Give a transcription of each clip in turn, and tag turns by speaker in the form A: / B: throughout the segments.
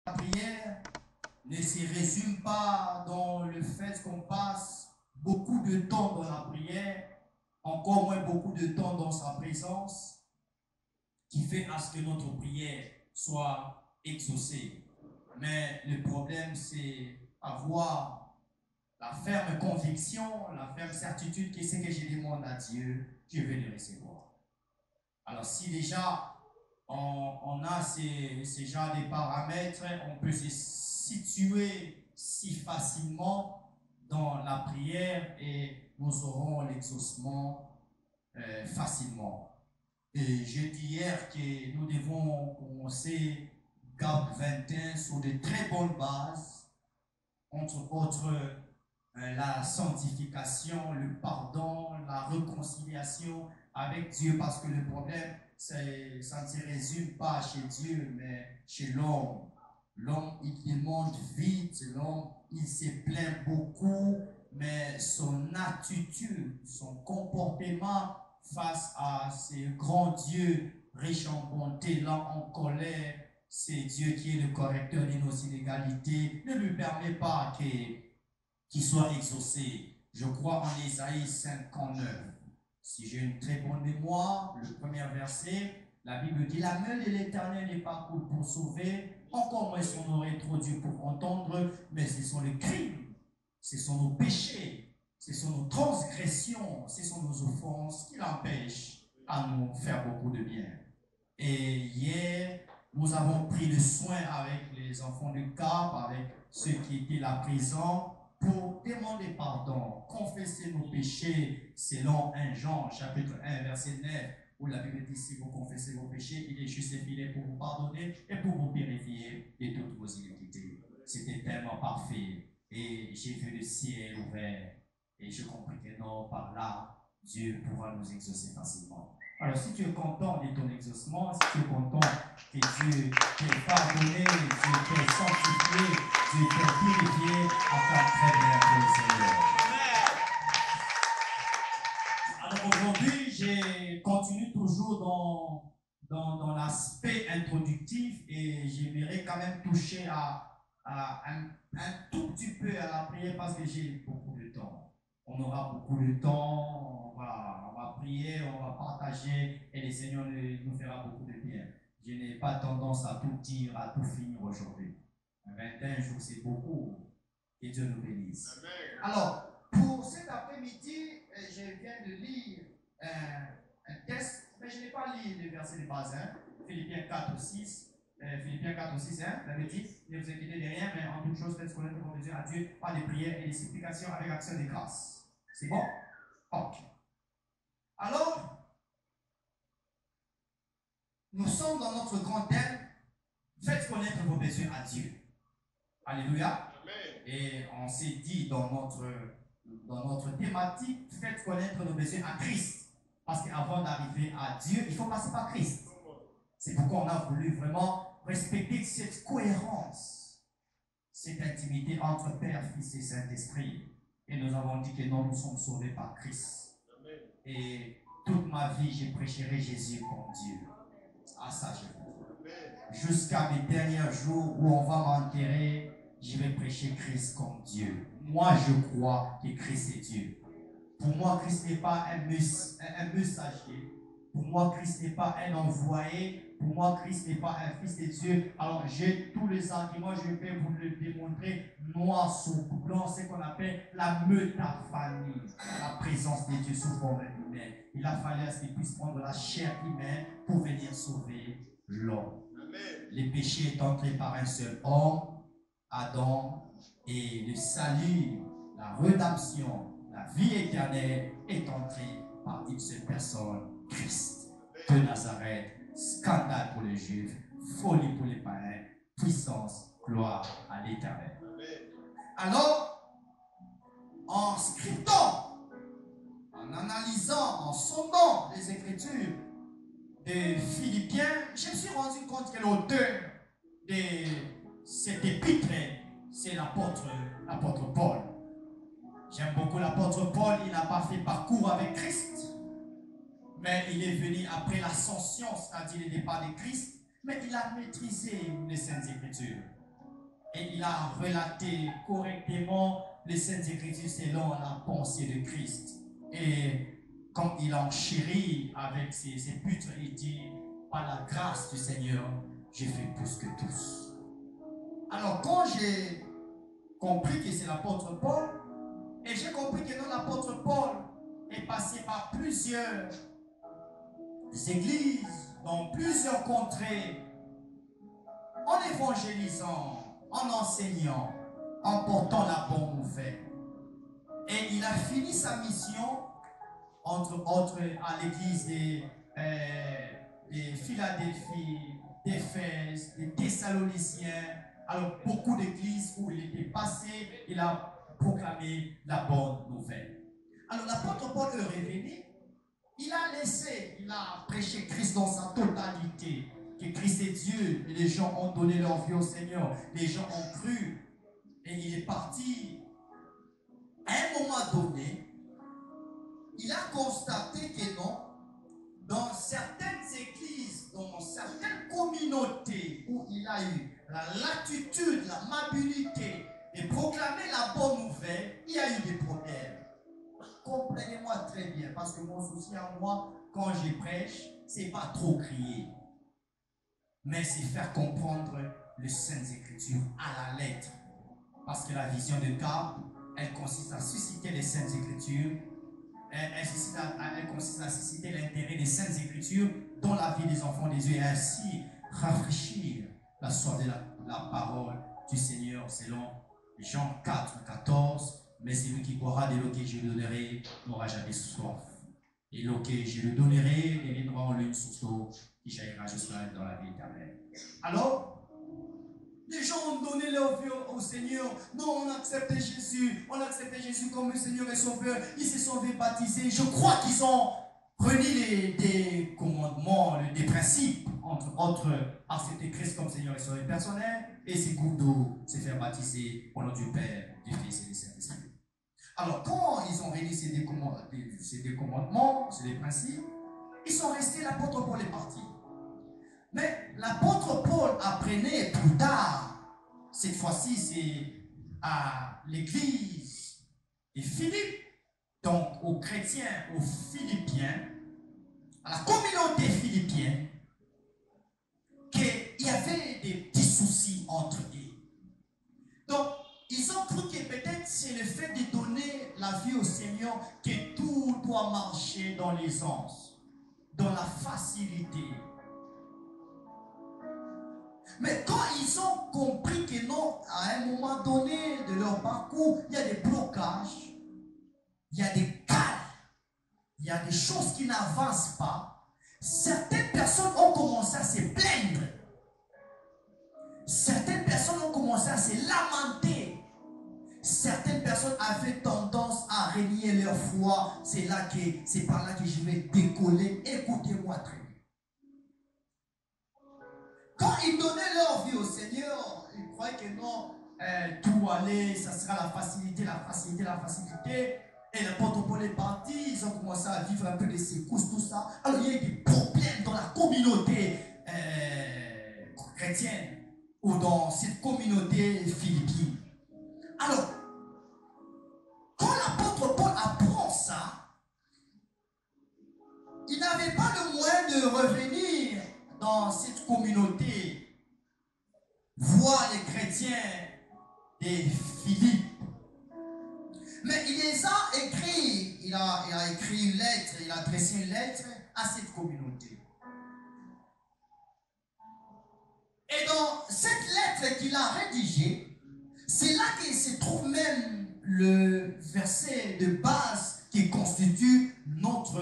A: La prière ne se résume pas dans le fait qu'on passe beaucoup de temps dans la prière, encore moins beaucoup de temps dans sa présence, qui fait à ce que notre prière soit exaucée. Mais le problème, c'est avoir la ferme conviction, la ferme certitude que ce que je demande à Dieu, je vais le recevoir. Alors si déjà on a ces genres de paramètres, on peut se situer si facilement dans la prière et nous aurons l'exaucement facilement. Et j'ai dit hier que nous devons commencer GAP 21 sur de très bonnes bases, entre autres la sanctification, le pardon, la réconciliation avec Dieu, parce que le problème, ça ne se résume pas chez Dieu, mais chez l'homme. L'homme, il demande vite, l'homme, il se plaint beaucoup, mais son attitude, son comportement face à ce grand Dieu riche en bonté, lent en colère, c'est Dieu qui est le correcteur de nos inégalités, ne lui permet pas qu'il soit exaucé. Je crois en Ésaïe 59. Si j'ai une très bonne mémoire, le premier verset, la Bible dit: la main de l'Éternel n'est pas courte pour sauver, encore moins son oreille trop dure pour entendre, mais ce sont les crimes, ce sont nos péchés, ce sont nos transgressions, ce sont nos offenses qui l'empêchent à nous faire beaucoup de bien. Et hier, nous avons pris le soin avec les enfants de CAP, avec ceux qui étaient là présents, pour demander pardon, confesser nos péchés, selon 1 Jean, chapitre 1, verset 9, où la Bible dit: si vous confessez vos péchés, il est juste et fidèle pour vous pardonner et pour vous purifier de toutes vos iniquités. C'était tellement parfait. Et j'ai vu le ciel ouvert, et je compris que non, par là, Dieu pourra nous exaucer facilement. Alors, si tu es content de ton exaucement, si tu es content que Dieu t'ait pardonné, Dieu t'ait sanctifié, Dieu t'ait purifié, enfin, très bien pour le Seigneur. Alors, aujourd'hui, je continue toujours dans l'aspect introductif, et j'aimerais quand même toucher à un tout petit peu à la prière, parce que j'ai beaucoup de temps. On aura beaucoup de temps, on va prier, on va partager, et le Seigneur nous fera beaucoup de bien. Je n'ai pas tendance à tout dire, à tout finir aujourd'hui. 21 jours, c'est beaucoup. Que Dieu nous bénisse. Amen. Alors, pour cet après-midi, je viens de lire un texte, mais je n'ai pas lu le verset de base, hein? Philippiens 4 ou 6. Philippiens 4 ou 6, hein? La dit: ne vous inquiétez de rien, mais en toute chose, faites connaître vos besoins à Dieu par des prières et des supplications avec action de grâce. C'est bon? Ok. Alors, nous sommes dans notre grand thème: faites connaître vos besoins à Dieu. Alléluia. Amen. Et on s'est dit dans notre thématique: faites connaître nos besoins à Christ. Parce qu'avant d'arriver à Dieu, il faut passer par Christ. C'est pourquoi on a voulu vraiment respecter cette cohérence, cette intimité entre Père, Fils et Saint-Esprit. Et nous avons dit que nous sommes sauvés par Christ. Amen. Et toute ma vie, je prêcherai Jésus comme Dieu. Ah, ça, je veux. Jusqu'à mes derniers jours où on va m'enterrer, je vais prêcher Christ comme Dieu. Moi, je crois que Christ est Dieu. Pour moi, Christ n'est pas un messager. Pour moi, Christ n'est pas un envoyé. Pour moi, Christ n'est pas un fils de Dieu. Alors, j'ai tous les arguments, je vais vous le démontrer noir sur blanc, ce qu'on appelle la metaphanie, la présence de Dieu sous forme humaine. Il a fallu à ce qu'il puisse prendre la chair humaine pour venir sauver l'homme. Les péchés est entré par un seul homme, Adam, et le salut, la rédemption, la vie éternelle est entrée par une seule personne, Christ de Nazareth. Scandale pour les Juifs, folie pour les païens, puissance, gloire à l'Éternel. Alors, en scriptant, en analysant, en sondant les Écritures de Philippiens, je me suis rendu compte que l'auteur de cet épître, c'est l'apôtre Paul. J'aime beaucoup l'apôtre Paul. Il n'a pas fait parcours avec Christ, mais il est venu après l'ascension, c'est-à-dire le départ de Christ, mais il a maîtrisé les Saintes Écritures. il a relaté correctement les Saintes Écritures selon la pensée de Christ. Et quand il enchérit avec ses putres, il dit, par la grâce du Seigneur, j'ai fait plus que tous. Alors quand j'ai compris que c'est l'apôtre Paul, et j'ai compris que l'apôtre Paul est passé par plusieurs églises, dans plusieurs contrées, en évangélisant, en enseignant, en portant la bonne nouvelle. Et il a fini sa mission, entre autres, à l'église de Philadelphie, d'Éphèse, des Thessaloniciens. Alors, beaucoup d'églises où il était passé, il a proclamé la bonne nouvelle. Alors, l'apôtre Paul est revenu. Il a prêché Christ dans sa totalité, que Christ est Dieu, et les gens ont donné leur vie au Seigneur, les gens ont cru, et il est parti. À un moment donné, il a constaté que non, dans certaines églises, dans certaines communautés où il a eu la latitude, l'amabilité de proclamer la bonne nouvelle, il y a eu des problèmes. Comprenez-moi très bien, parce que mon souci à moi, quand je prêche, c'est pas trop crier, mais c'est faire comprendre les Saintes Écritures à la lettre. Parce que la vision de Cap, elle consiste à susciter les Saintes Écritures, elle consiste à susciter l'intérêt des Saintes Écritures dans la vie des enfants des Dieu et ainsi rafraîchir la soif de la parole du Seigneur selon Jean 4, 14. Mais celui qui boira de l'eau que je lui donnerai n'aura jamais soif. Et l'eau que je lui donnerai deviendra en lui une source d'eau qui jaillira jusqu'à dans la vie éternelle. Alors, les gens ont donné leur vie au Seigneur. Non, on a accepté Jésus. On a accepté Jésus comme le Seigneur et Sauveur. Ils se sont fait baptiser. Je crois qu'ils ont renié des commandements, des principes, entre autres, accepter Christ comme Seigneur et Sauveur personnel. Et c'est goût d'eau, se faire baptiser au nom du Père, du Fils et du Saint-Esprit. Alors, quand ils ont réuni ces deux commandements, ces principes, ils sont restés, l'apôtre Paul est parti. Mais l'apôtre Paul apprenait plus tard, cette fois-ci c'est à l'église de Philippe, donc aux chrétiens, aux Philippiens, à la communauté philippienne, qu'il y avait des petits soucis entre eux. Donc, ils ont cru que peut-être c'est le fait de donner la vie au Seigneur que tout doit marcher dans l'aisance, dans la facilité. Mais quand ils ont compris que non, à un moment donné de leur parcours, il y a des blocages, il y a des cales, il y a des choses qui n'avancent pas, certaines personnes ont commencé à se plaindre. Certaines personnes ont commencé à se lamenter. Certaines personnes avaient tendance à renier leur foi. C'est par là que je vais décoller. Écoutez-moi très bien. Quand ils donnaient leur vie au Seigneur, ils croyaient que non, tout allait, ça sera la facilité, la facilité, la facilité. Et l'apôtre Paul est parti, ils ont commencé à vivre un peu de secousses, tout ça. Alors il y a eu des problèmes dans la communauté chrétienne ou dans cette communauté philippienne. Alors, quand l'apôtre Paul apprend ça, il n'avait pas le moyen de revenir dans cette communauté, voir les chrétiens des Philippes. Mais il les a écrits, il a écrit une lettre, il a adressé une lettre à cette communauté. Et dans cette lettre qu'il a rédigée, c'est là qu'il se trouve même le verset de base qui constitue notre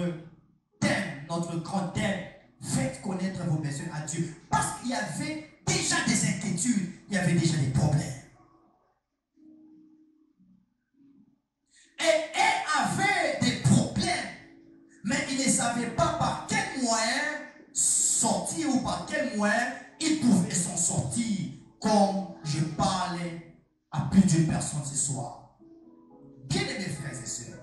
A: thème, notre grand thème. Faites connaître vos besoins à Dieu. Parce qu'il y avait déjà des inquiétudes, il y avait déjà des problèmes. Et elle avait des problèmes, mais il ne savait pas par quel moyen sortir ou par quel moyen il pouvait s'en sortir, comme je parlais à plus d'une personne ce soir. Bien aimés frères et sœurs,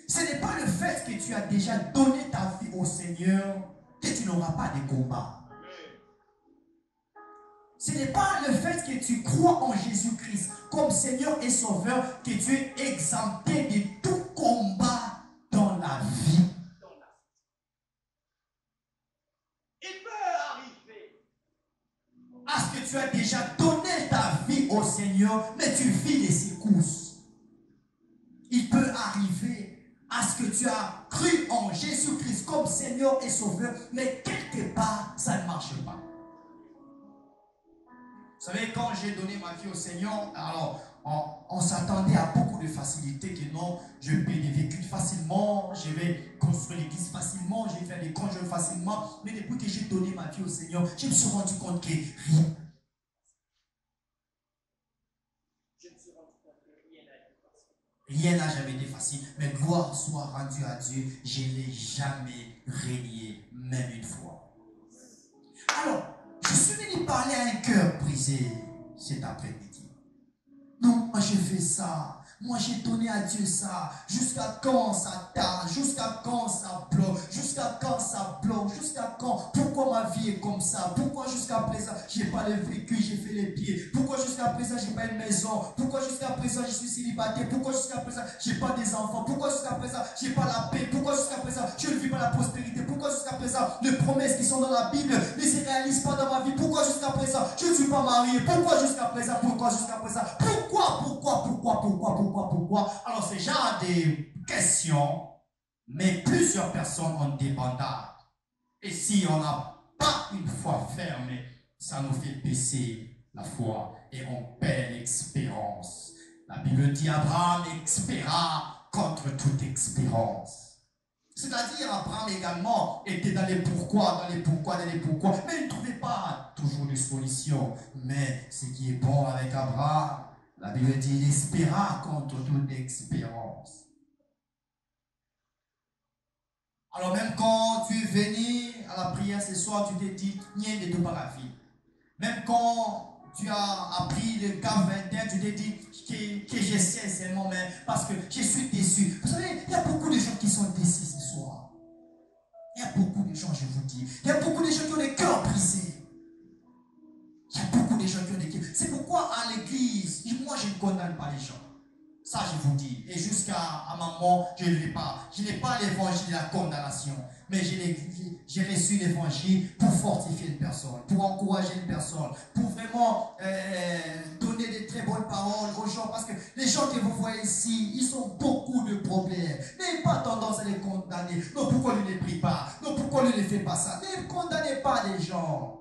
A: ce n'est pas le fait que tu as déjà donné ta vie au Seigneur que tu n'auras pas de combat. Ce n'est pas le fait que tu crois en Jésus-Christ comme Seigneur et Sauveur, que tu es exempté de tout combat dans la vie.
B: Il peut arriver
A: à ce que tu as déjà donné ta vie au Seigneur, mais tu vis les secousses. Il peut arriver à ce que tu as cru en Jésus-Christ comme Seigneur et Sauveur, mais quelque part, ça ne marche pas. Vous savez, quand j'ai donné ma vie au Seigneur, alors on s'attendait à beaucoup de facilité, que non, je paie des véhicules facilement, je vais construire l'église facilement, je vais faire des conjoints facilement. Mais depuis que j'ai donné ma vie au Seigneur, je me suis rendu compte que rien. Rien n'a jamais été facile, mais gloire soit rendue à Dieu, je ne l'ai jamais régné, même une fois. Alors, je suis venu parler à un cœur brisé cet après-midi. Non, moi j'ai fait ça. Moi j'ai donné à Dieu ça. Jusqu'à quand ça tarde? Jusqu'à quand ça bloque? Jusqu'à quand ça bloque? Jusqu'à quand? Pourquoi ma vie est comme ça? Pourquoi jusqu'à présent j'ai pas le vécu, j'ai fait les pieds? Pourquoi jusqu'à présent j'ai pas une maison? Pourquoi jusqu'à présent je suis célibataire? Pourquoi jusqu'à présent j'ai pas des enfants? Pourquoi jusqu'à présent j'ai pas la paix? Pourquoi jusqu'à présent je ne vis pas la prospérité? Pourquoi jusqu'à présent les promesses qui sont dans la Bible ne se réalisent pas dans ma vie? Pourquoi jusqu'à présent je ne suis pas marié? Pourquoi jusqu'à présent? Pourquoi jusqu'à présent? Pourquoi? Alors, c'est genre des questions, mais plusieurs personnes ont des bandages. Et si on n'a pas une foi ferme, ça nous fait baisser la foi et on perd l'expérience. La Bible dit Abraham espéra contre toute expérience. C'est-à-dire, Abraham également était dans les pourquoi, mais il ne trouvait pas toujours de solution. Mais ce qui est bon avec Abraham, la Bible dit, il espéra contre toute expérience. Alors même quand tu es venu à la prière ce soir, tu t'es dit, rien de tout par la vie. Même quand tu as appris le cas 21, tu t'es dit que j'essaie seulement, mais parce que je suis déçu. Vous savez, il y a beaucoup de gens qui sont déçus ce soir. Il y a beaucoup de gens, je vous dis. Il y a beaucoup de gens qui ont les cœurs brisés. Il y a beaucoup de gens qui ont des cœurs. C'est pourquoi à l'église, moi je ne condamne pas les gens. Ça je vous dis. Et jusqu'à un moment, je ne l'ai pas. Je n'ai pas l'évangile de la condamnation. Mais j'ai reçu l'évangile pour fortifier une personne, pour encourager une personne, pour vraiment donner des très bonnes paroles aux gens. Parce que les gens que vous voyez ici, ils ont beaucoup de problèmes. N'ayez pas tendance à les condamner. Non, pourquoi lui ne prie pas? Non, pourquoi lui ne fait pas ça? Ne condamnez pas les gens.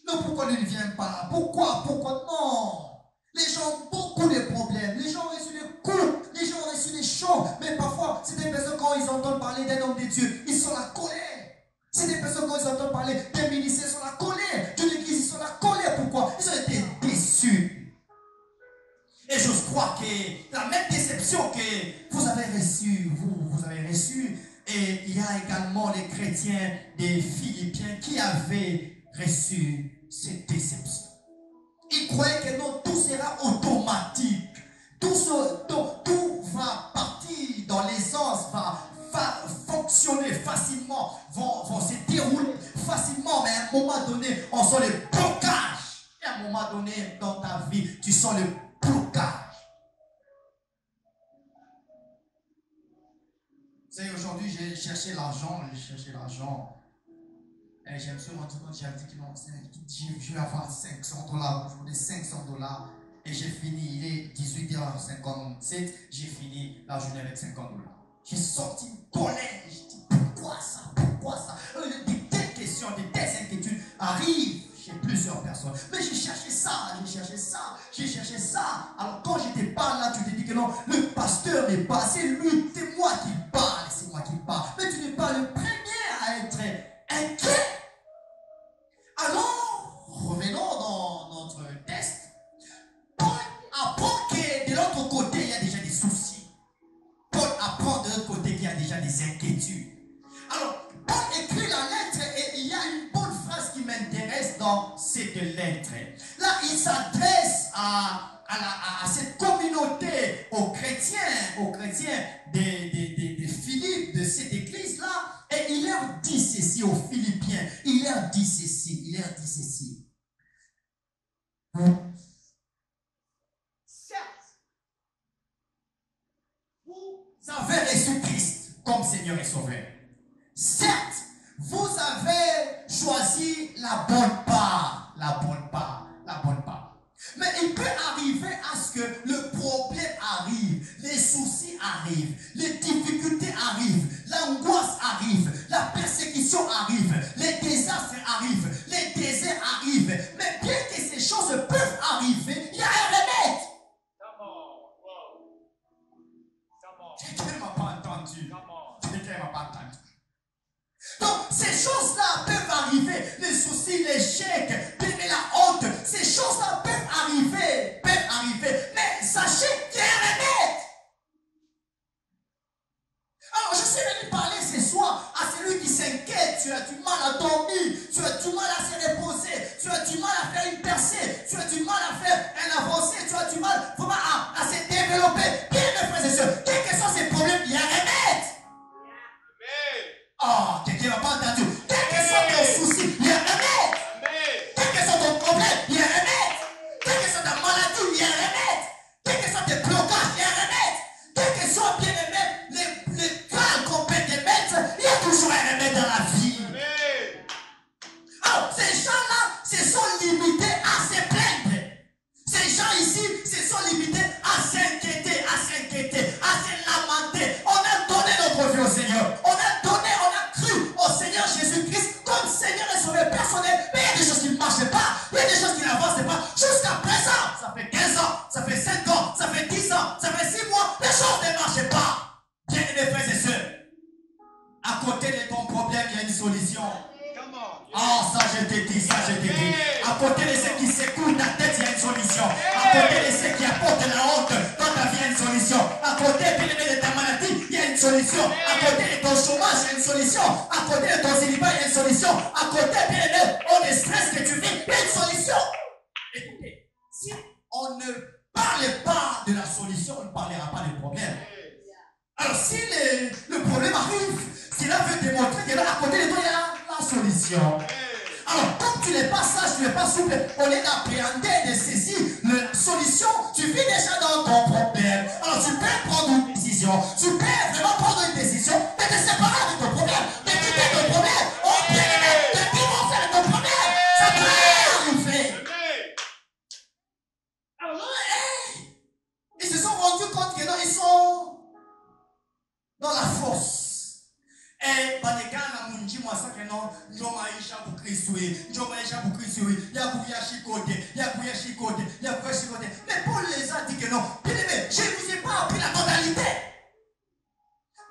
A: Non, pourquoi lui ne vient pas? Pourquoi non? Les gens ont beaucoup de problèmes. Les gens ont reçu des coups. Les gens ont reçu des chocs. Mais parfois, c'est des personnes, quand ils entendent parler d'un homme de Dieu, ils sont la colère. C'est des personnes, quand ils entendent parler d'un ministère, ils sont la colère. D'une église, ils sont la colère. Pourquoi? Ils ont été déçus. Et j'ose croire que la même déception que vous avez reçue, vous avez reçue. Et il y a également les chrétiens des Philippiens qui avaient reçu cette déception. Ils croyaient que non, tout sera automatique. Tout va partir dans l'essence, va fonctionner facilement, vont se dérouler facilement. Mais à un moment donné, on sent le blocage. Et à un moment donné, dans ta vie, tu sens le blocage. Vous savez, aujourd'hui, j'ai cherché l'argent. Et je me suis rendu compte, j'ai dit que non, je vais avoir $500, aujourd'hui $500. Et j'ai fini, il est 18h57, j'ai fini la journée avec $50. J'ai sorti une colère, j'ai dit pourquoi ça? Des questions, des inquiétudes arrivent chez plusieurs personnes. Mais j'ai cherché ça. Alors quand j'étais pas là, tu te dis que non, le pasteur n'est pas, c'est lui, c'est moi qui parle, Mais tu n'es pas le premier à être inquiet. Alors, revenons dans notre test. Paul apprend que de l'autre côté, il y a déjà des soucis. Paul apprend de l'autre côté qu'il y a déjà des inquiétudes. Alors, Paul écrit la lettre et il y a une bonne phrase qui m'intéresse dans cette lettre. Là, il s'adresse à cette communauté, aux chrétiens de Philippe, de cette église-là. Et il leur dit ceci aux Philippiens. Il leur dit ceci.
B: Certes,
A: avez reçu Christ comme Seigneur et Sauveur. Certes, vous avez choisi la bonne part, la bonne part, la bonne part. Mais il peut arriver à ce que le problème arrive, les soucis arrivent, les difficultés arrivent, l'angoisse arrive, la persécution arrive, les désastres arrivent, les déserts arrivent. Mais bien que ces choses peuvent arriver, il y a un remède. Quelqu'un ne m'a pas entendu. Quelqu'un ne m'a pas entendu. Donc, ces choses-là peuvent arriver. Les soucis, l'échec, la honte, ces choses-là peuvent arriver. Mais sachez qu'il y a un remède. Alors, je suis venu parler ce soir à celui qui s'inquiète. Tu as du mal à dormir, tu as du mal à se reposer, tu as du mal à faire une percée, tu as du mal à faire un avancé, tu as du mal vraiment à se développer. Bien, mes frères et sœurs, quels que soient ces problèmes, il y a un remède. Oh, quelqu'un n'a pas entendu. Quel que soit ton souci, il y a un remède. Quel que soit ton problème, il y a un remède. Quelle que soit ta maladie, il y a un remède. Quel que soit tes blocages, il y a un remède. Quel que soit bien les cas qu'on peut te mettre, il y a toujours un remède dans la vie. Alors, ces gens-là se sont limités à se plaindre. Ces gens ici se sont limités à s'inquiéter, à se lamenter. On a donné notre vie au Seigneur. On a cru au Seigneur Jésus-Christ comme Seigneur et Sauveur personnel. Mais il y a des choses qui ne marchent pas. Il y a des choses qui n'avancent pas. Jusqu'à présent, ça fait 15 ans, ça fait 5 ans, ça fait 10 ans, ça fait 6 mois. Les choses ne marchent pas. Bien-aimés frères et sœurs, à côté de ton problème, il y a une solution. Oh, ça je te dis, ça je te dis. À côté de ceux qui secouent ta tête, il y a une solution. À côté de ceux qui apportent la honte dans ta vie, il y a une solution. À côté de ta maladie, il y a une solution. À côté de ton chômage, il y a une solution. À côté de ton célibat, il y a une solution. À côté de stress que tu vis, il y a une solution. Écoutez, si on ne parle pas de la solution, on ne parlera pas du problème. Alors si le problème arrive, cela veut démontrer que là, à côté de toi, il y a la solution. Alors, comme tu n'es pas sage, tu n'es pas souple, au lieu d'appréhender, de saisir la solution, tu vis déjà dans ton problème. Alors, tu peux prendre une décision, tu peux vraiment prendre une décision, de te séparer de ton problème, de quitter ton problème, de divorcer de ton problème. Ça peut arriver. Alors, ils se sont rendus compte que non, ils sont dans la force. Et Banekana Munji Masaka non, Joma Isha Bukrisui, Joma Isha Bukrisui, Yakuya Shikote, Yakuya Shikote, Yakuya Shikote. Mais Paul les a dit que non. Bien aimé, je ne vous ai pas appris la totalité.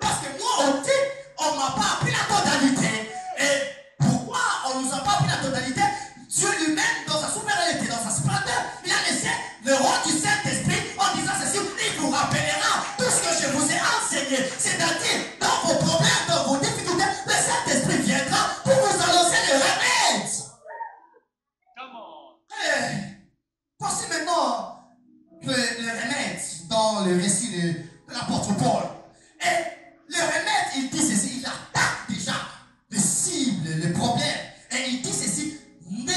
A: Parce que moi, on dit, on ne m'a pas appris la totalité. Et pourquoi on ne nous a pas appris la totalité? Dieu lui-même, dans sa souveraineté, dans sa splendeur, il a laissé le roi du Saint-Esprit en disant ceci, il vous rappellera tout ce que je vous ai enseigné. C'est-à-dire, dans vos problèmes, dans vos difficultés, le Saint-Esprit viendra pour vous annoncer le remède. Voici maintenant le remède dans le récit de l'apôtre Paul. Et le remède, il dit ceci, il attaque déjà les cibles, les problèmes. Et il dit ceci, ne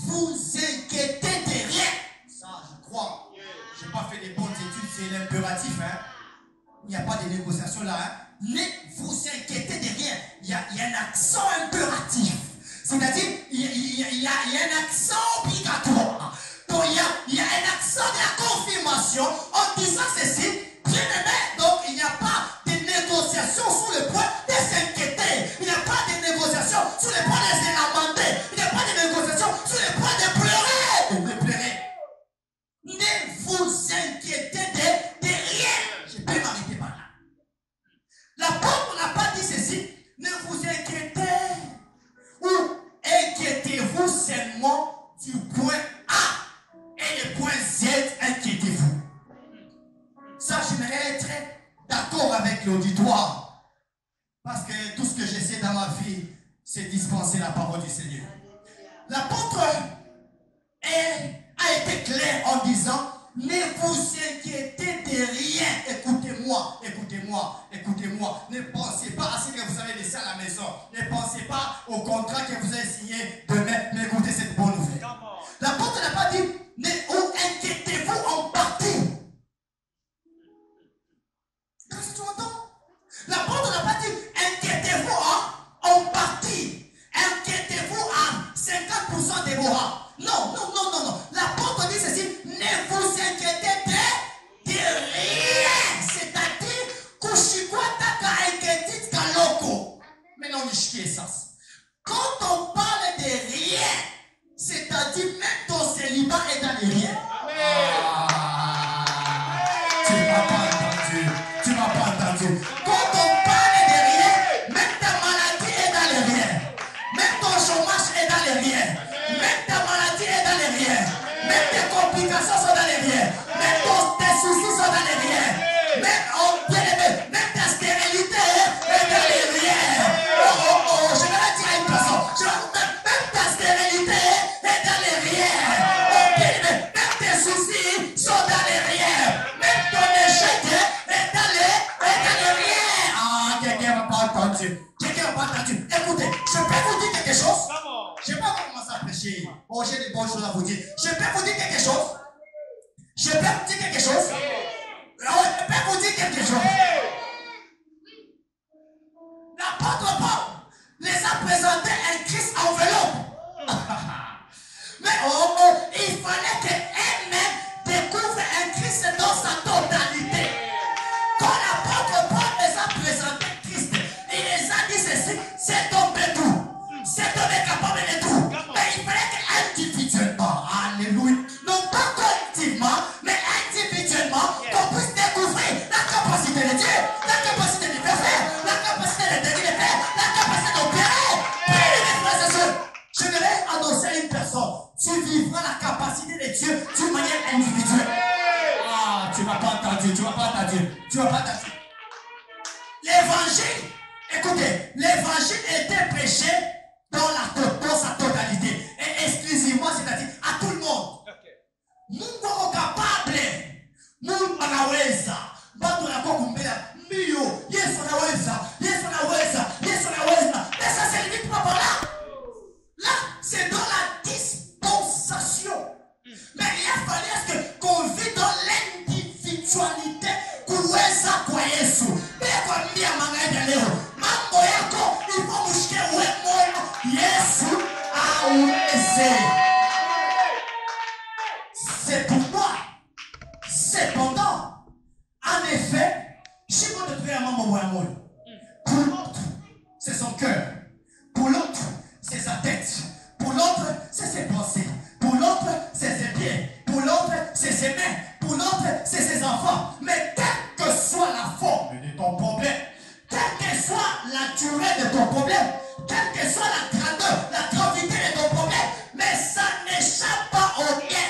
A: vous inquiétez de rien. Ça, je crois. Je n'ai pas fait des bonnes études, c'est l'impératif. Hein? Il n'y a pas de négociation là. Hein? Ne vous inquiétez de rien. Il y a un accent impératif. C'est-à-dire, il y a un accent obligatoire. Donc, il y a un accent de la confirmation en disant ceci. Bien aimé, donc il n'y a pas de négociation sur le point de s'inquiéter. Il n'y a pas de négociation sur le point de se lamenter. Il n'y a pas de négociation sur le point de pleurer. Ne vous inquiétez de rien. Je peux m'arrêter par là. L'apôtre n'a pas dit ceci. Ne vous inquiétez ou inquiétez-vous seulement du point A et le point Z, inquiétez-vous. Ça, j'aimerais être d'accord avec l'auditoire. Parce que tout ce que j'essaie dans ma vie, c'est dispenser la parole du Seigneur. L'apôtre a été clair en disant, ne vous inquiétez de rien. Écoutez-moi. Ne pensez pas à ce que vous avez laissé à la maison. Ne pensez pas au contrat que vous avez signé demain. Mais écoutez cette bonne nouvelle. L'apôtre n'a pas dit, inquiétez-vous en partie. Est-ce que tu entends? sont dans les rières. Même ton échec est dans les rières. Ah, quelqu'un n'a pas entendu. Quelqu'un n'a pas entendu. Écoutez, je peux vous dire quelque chose. Je ne vais pas commencer à prêcher. Oh, j'ai des bonnes choses à vous dire. Je peux vous dire quelque chose. Je peux vous dire quelque chose. Oh, je peux vous dire quelque chose. L'apôtre Paul les a présenté un Christ enveloppe. Mais il fallait qu'elle-même découvre un Christ dans sa totalité. Quand l'apôtre Paul les a présenté Christ, il les a dit ceci, cet homme peut tout. Cet homme est capable de tout. Mais il fallait qu'individuellement, alléluia, non pas collectivement, mais individuellement, qu'on puisse découvrir la capacité de Dieu, la capacité de faire, la capacité de délivrer, la capacité d'opérer. Je vais annoncer à une personne, tu vivras la capacité de Dieu d'une manière individuelle. Ah, tu ne m'as pas entendu, tu ne m'as pas entendu, tu ne m'as pas entendu. L'évangile, écoutez, l'évangile était prêché dans sa totalité et exclusivement, c'est-à-dire à tout le monde. Nous sommes capables, nous anaweza, bado yako kumbela, mio, Yesu anaweza, Yesu anaweza, Yesu anaweza. Mais ça c'est limite pas par là. Là, c'est dans la dispensation. Mais il a fallu qu'on vit dans l'individualité. Kuweza kwa Yesu. Beko mbia mangaida leo. Mambo yako, ipo mshike uwe moyo. Yesu aweze. C'est pourquoi, cependant, en effet, je vais te trouver un moment. Pour l'autre, c'est son cœur. Pour l'autre, c'est sa tête. Pour l'autre, c'est ses pensées. Pour l'autre, c'est ses pieds. Pour l'autre, c'est ses mains. Pour l'autre, c'est ses enfants. Mais quelle que soit la forme de ton problème, quelle que soit la durée de ton problème, quelle que soit la grandeur, la gravité de ton problème, mais ça n'échappe pas au mien.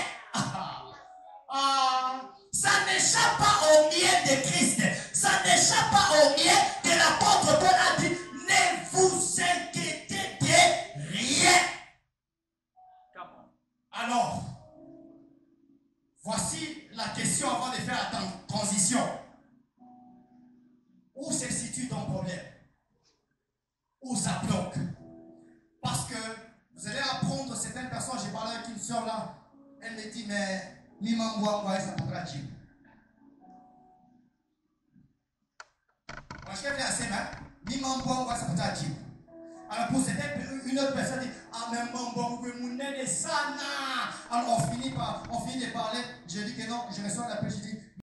A: Ça n'échappe pas au mien de Christ. Ça n'échappe pas au mien que l'apôtre Paul a dit. Ne vous inquiétez de rien. Alors, voici la question avant de faire la transition. Où se situe ton problème? Où ça bloque? Parce que vous allez apprendre certaines personnes. J'ai parlé avec une soeur là. Elle me dit, mais Mimangwa, ça pourra dire. Moi, je vais assez mal. Mimangwa, ça pourra dire. Alors pour une autre personne dit, ah mais bon, vous m'aidez ça, alors on finit de parler, je dis que non, je reçois l'appel, je dis,